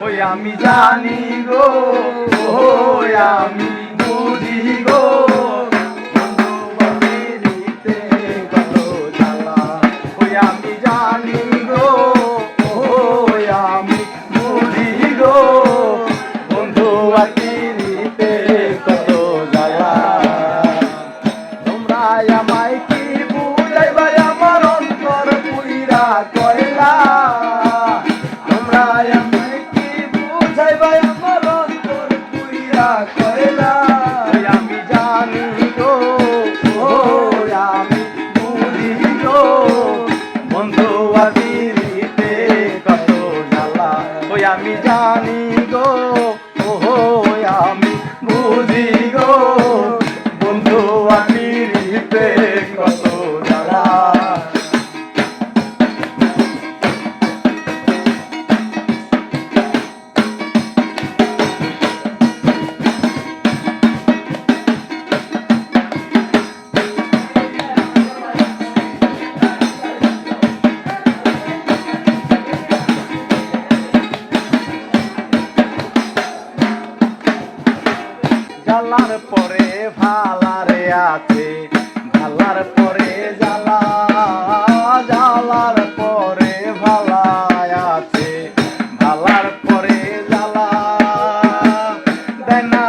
ওই আমি জানি গো, ওই আমি বুঝি গো, বন্ধু বাড়িতে কত জ্বালা। ওই আমি জানি গো, ওই আমি বুঝি গো, বন্ধু বাড়িতে কত জ্বালা। তোমরা আমায় কি বুঝাইবা, আমার অন্তর পুইরা কয়লা। তোমরা আমায় কি বুঝাইবা, আমার অন্তর পুইরা কয়লা। আমি জানি গো, ওই আমি বুঝি গো, বন্ধু আবিরিতে কত জ্বালা। ওই আমি জানি গো, ওই আমি বুঝি গো, বন্ধু আবিরিতে কত জ্বালা। জ্বালার পরে ভালারে আছে, ভালার পরে জ্বালা। জ্বালার পরে ভালায় আছে, ভালার পরে জ্বালা। দেনা